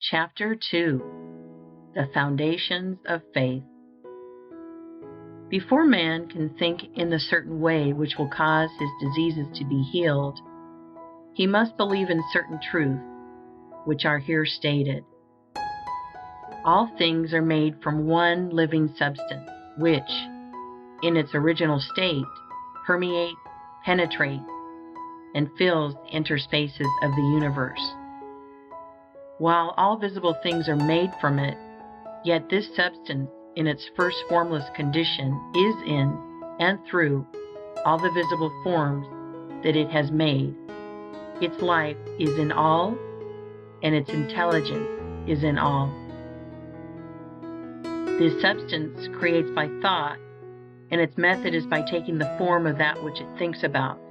Chapter 2. The Foundations of Faith. Before man can think in the certain way which will cause his diseases to be healed, he must believe in certain truths, which are here stated. All things are made from one living substance, which, in its original state, permeates, penetrates, and fills the interspaces of the universe. While all visible things are made from it, yet this substance, in its first formless condition, is in and through all the visible forms that it has made. Its life is in all, and its intelligence is in all. This substance creates by thought, and its method is by taking the form of that which it thinks about.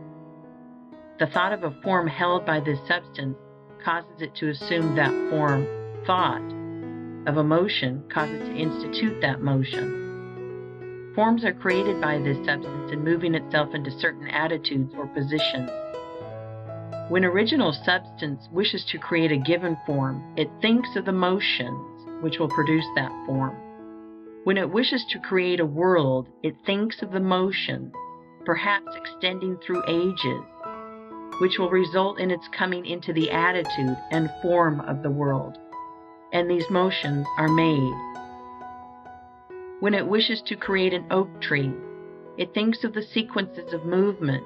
The thought of a form held by this substance causes it to assume that form. Thought of a motion causes it to institute that motion. Forms are created by this substance in moving itself into certain attitudes or positions. When original substance wishes to create a given form, it thinks of the motions which will produce that form. When it wishes to create a world, it thinks of the motion, perhaps extending through ages, which will result in its coming into the attitude and form of the world, and these motions are made. When it wishes to create an oak tree, it thinks of the sequences of movement,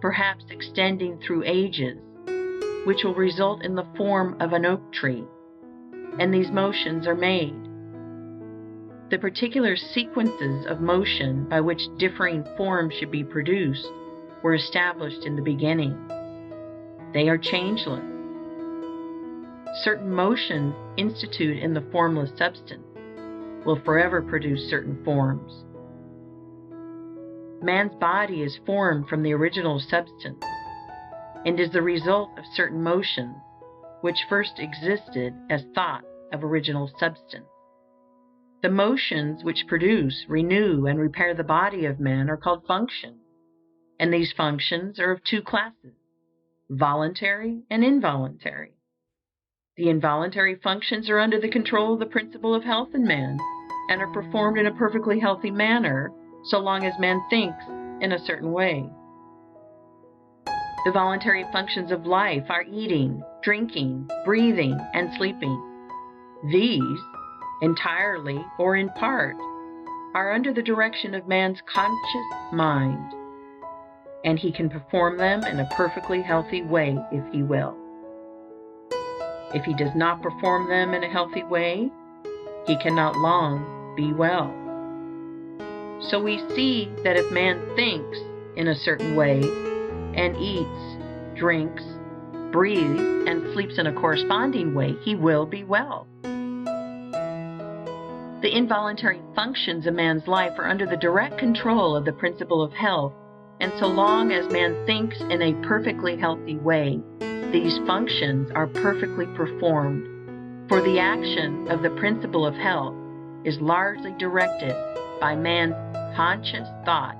perhaps extending through ages, which will result in the form of an oak tree, and these motions are made. The particular sequences of motion by which differing forms should be produced were established in the beginning. They are changeless. Certain motions instituted in the formless substance will forever produce certain forms. Man's body is formed from the original substance and is the result of certain motions which first existed as thought of original substance. The motions which produce, renew, and repair the body of man are called functions, and these functions are of two classes: voluntary and involuntary. The involuntary functions are under the control of the principle of health in man and are performed in a perfectly healthy manner so long as man thinks in a certain way. The voluntary functions of life are eating, drinking, breathing, and sleeping. These, entirely or in part, are under the direction of man's conscious mind, and he can perform them in a perfectly healthy way if he will. If he does not perform them in a healthy way, he cannot long be well. So we see that if man thinks in a certain way and eats, drinks, breathes, and sleeps in a corresponding way, he will be well. The involuntary functions of man's life are under the direct control of the principle of health, and so long as man thinks in a perfectly healthy way, these functions are perfectly performed, for the action of the principle of health is largely directed by man's conscious thought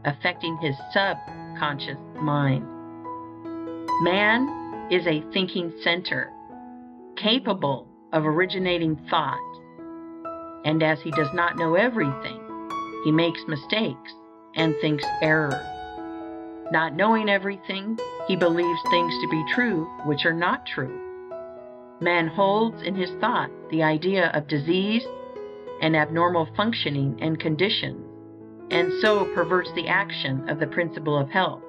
affecting his subconscious mind. Man is a thinking center, capable of originating thought, and as he does not know everything, he makes mistakes and thinks error. Not knowing everything, he believes things to be true which are not true. Man holds in his thought the idea of disease and abnormal functioning and conditions, and so perverts the action of the principle of health,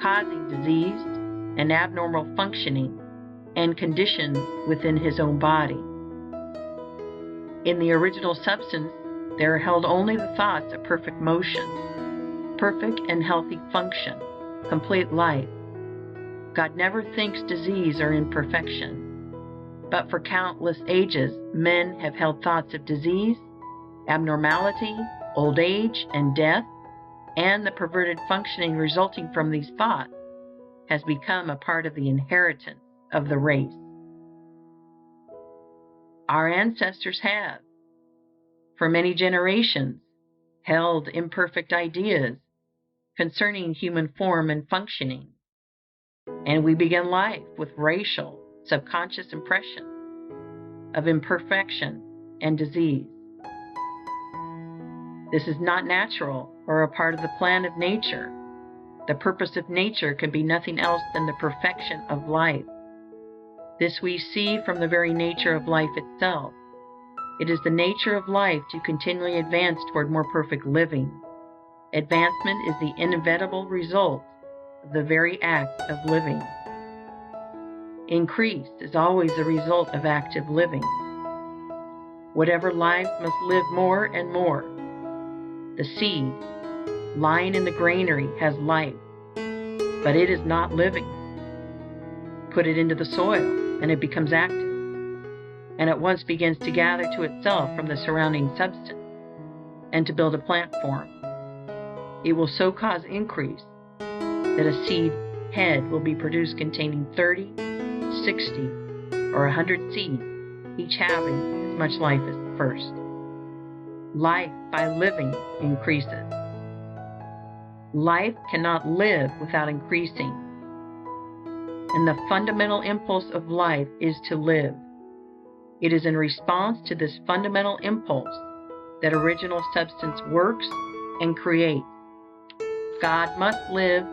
causing diseased and abnormal functioning and conditions within his own body. In the original substance, there are held only the thoughts of perfect motion, perfect and healthy function, complete life. God never thinks disease or imperfection, but for countless ages men have held thoughts of disease, abnormality, old age, and death, and the perverted functioning resulting from these thoughts has become a part of the inheritance of the race. Our ancestors have, for many generations, held imperfect ideas concerning human form and functioning, and we begin life with racial subconscious impressions of imperfection and disease. This is not natural or a part of the plan of nature. The purpose of nature can be nothing else than the perfection of life. This we see from the very nature of life itself. It is the nature of life to continually advance toward more perfect living. Advancement is the inevitable result of the very act of living. Increase is always the result of active living. Whatever lives must live more and more. The seed lying in the granary has life, but it is not living. Put it into the soil, and it becomes active, and at once begins to gather to itself from the surrounding substance, and to build a plant form. It will so cause increase that a seed head will be produced containing 30, 60, or 100 seeds, each having as much life as the first. Life by living increases. Life cannot live without increasing, and the fundamental impulse of life is to live. It is in response to this fundamental impulse that original substance works and creates. God must live,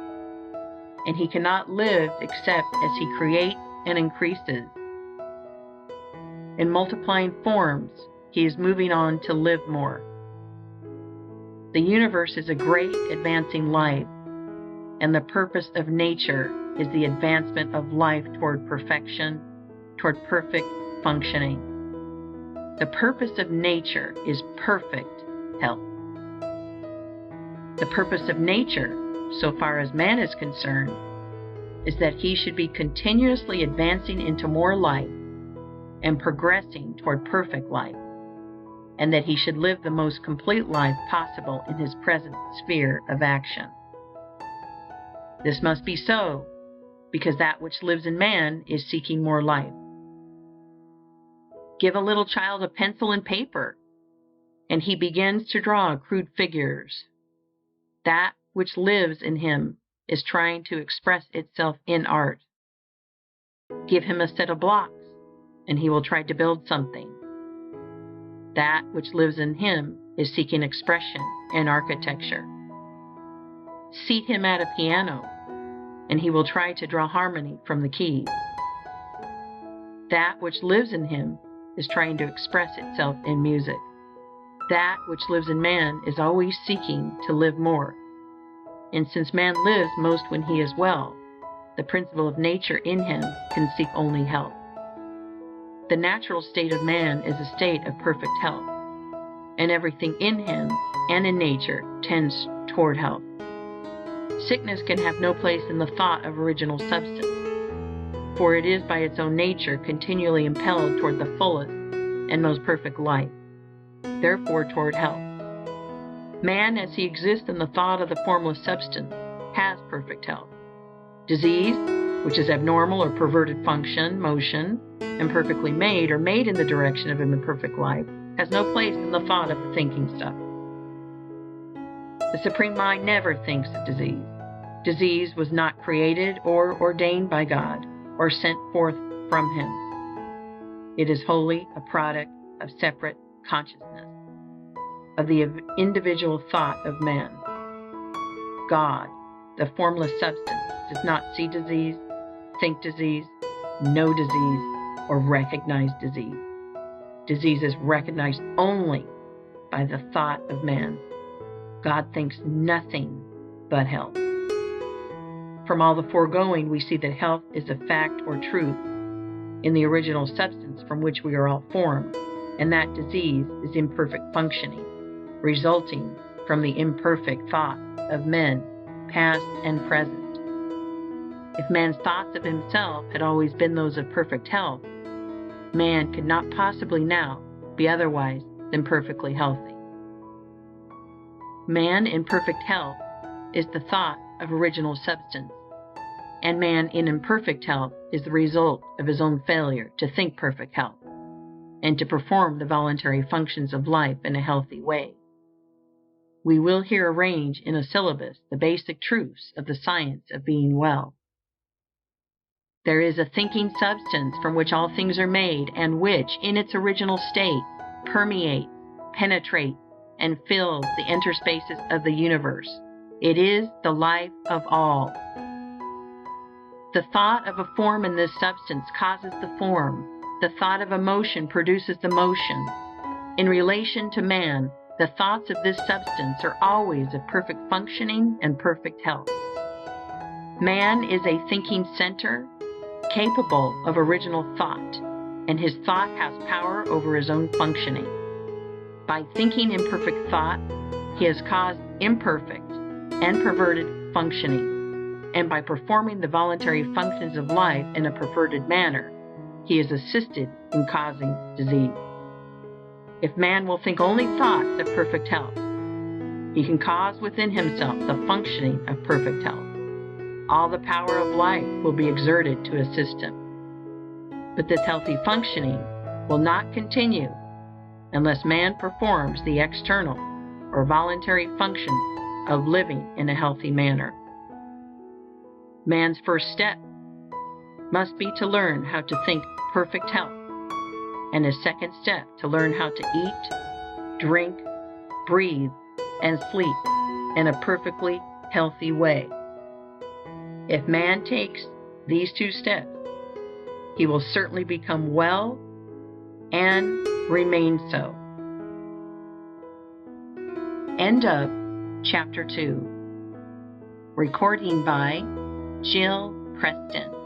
and he cannot live except as he creates and increases. In multiplying forms, he is moving on to live more. The universe is a great advancing life, and the purpose of nature is the advancement of life toward perfection, toward perfect functioning. The purpose of nature is perfect health. The purpose of nature, so far as man is concerned, is that he should be continuously advancing into more life and progressing toward perfect life, and that he should live the most complete life possible in his present sphere of action. This must be so, because that which lives in man is seeking more life. Give a little child a pencil and paper, and he begins to draw crude figures. That which lives in him is trying to express itself in art. Give him a set of blocks, and he will try to build something. That which lives in him is seeking expression in architecture. Seat him at a piano, and he will try to draw harmony from the keys. That which lives in him is trying to express itself in music. That which lives in man is always seeking to live more. And since man lives most when he is well, the principle of nature in him can seek only health. The natural state of man is a state of perfect health, and everything in him and in nature tends toward health. Sickness can have no place in the thought of original substance, for it is by its own nature continually impelled toward the fullest and most perfect life, therefore toward health. Man, as he exists in the thought of the formless substance, has perfect health. Disease, which is abnormal or perverted function, motion, imperfectly made or made in the direction of an imperfect life, has no place in the thought of the thinking stuff. The Supreme Mind never thinks of disease. Disease was not created or ordained by God or sent forth from him. It is wholly a product of separate consciousness, of the individual thought of man. God, the formless substance, does not see disease, think disease, know disease, or recognize disease. Disease is recognized only by the thought of man. God thinks nothing but health. From all the foregoing, we see that health is a fact or truth in the original substance from which we are all formed, and that disease is imperfect functioning, resulting from the imperfect thought of men, past and present. If man's thoughts of himself had always been those of perfect health, man could not possibly now be otherwise than perfectly healthy. Man in perfect health is the thought of original substance, and man in imperfect health is the result of his own failure to think perfect health and to perform the voluntary functions of life in a healthy way. We will here arrange in a syllabus the basic truths of the science of being well. There is a thinking substance from which all things are made, and which, in its original state, permeates, penetrates, and fills the interspaces of the universe. It is the life of all. The thought of a form in this substance causes the form. The thought of a motion produces the motion. In relation to man, the thoughts of this substance are always of perfect functioning and perfect health. Man is a thinking center, capable of original thought, and his thought has power over his own functioning. By thinking imperfect thought, he has caused imperfect and perverted functioning, and by performing the voluntary functions of life in a perverted manner, he is assisted in causing disease. If man will think only thoughts of perfect health, he can cause within himself the functioning of perfect health. All the power of life will be exerted to assist him. But this healthy functioning will not continue unless man performs the external or voluntary function of living in a healthy manner. Man's first step must be to learn how to think perfect health, and his second step to learn how to eat, drink, breathe, and sleep in a perfectly healthy way. If man takes these two steps, he will certainly become well and remain so. End of Chapter 2. Recording by Jill Preston.